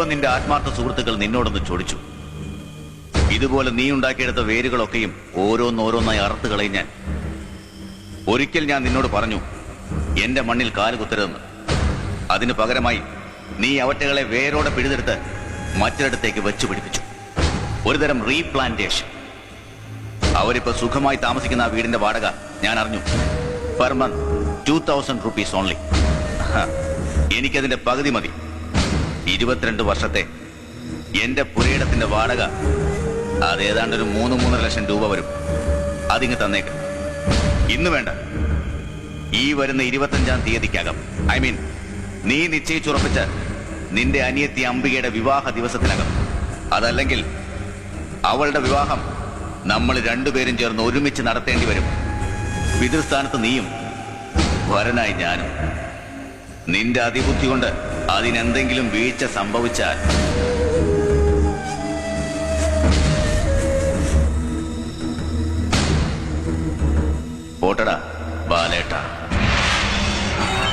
ഇപ്പൊ നിന്റെ ആത്മാർത്ഥ സുഹൃത്തുക്കൾ നിന്നോടൊന്ന് ചോദിച്ചു. ഇതുപോലെ നീ ഉണ്ടാക്കിയെടുത്ത വേരുകളൊക്കെയും ഓരോന്നോരോന്നായി അറുത്ത് കളയും ഞാൻ. ഒരിക്കൽ ഞാൻ നിന്നോട് പറഞ്ഞു എന്റെ മണ്ണിൽ കാല് കുത്തരുതെന്ന്. അതിനു പകരമായി നീ അവറ്റകളെ വേരോടെ പിഴുതെടുത്ത് മറ്റൊരിടത്തേക്ക് വെച്ചു പിടിപ്പിച്ചു. ഒരുതരം റീപ്ലാന്റേഷൻ. അവരിപ്പോ സുഖമായി താമസിക്കുന്ന ആ വീടിന്റെ വാടക ഞാൻ അറിഞ്ഞു. Per month 2000 rupees only. എനിക്കതിന്റെ പകുതി മതി. 22 വർഷത്തെ എന്റെ പുരയിടത്തിന്റെ വാടക അതേതാണ്ട് ഒരു 3-3.5 ലക്ഷം രൂപ വരും. അതിങ്ങ് തന്നേക്ക്. ഇന്ന് വേണ്ട, ഈ വരുന്ന 25-ാം തീയതിക്കകം, ഐ മീൻ നീ നിശ്ചയിച്ചുറപ്പിച്ച നിന്റെ അനിയത്തി അംബികയുടെ വിവാഹ ദിവസത്തിനകം. അതല്ലെങ്കിൽ അവളുടെ വിവാഹം നമ്മൾ രണ്ടുപേരും ചേർന്ന് ഒരുമിച്ച് നടത്തേണ്ടി വരും. പിതൃസ്ഥാനത്ത് നീയും വരനായി ഞാനും. നിന്റെ അതിബുദ്ധി കൊണ്ട് അതിനെന്തെങ്കിലും വീഴ്ച സംഭവിച്ചാൽ പോട്ടടാ.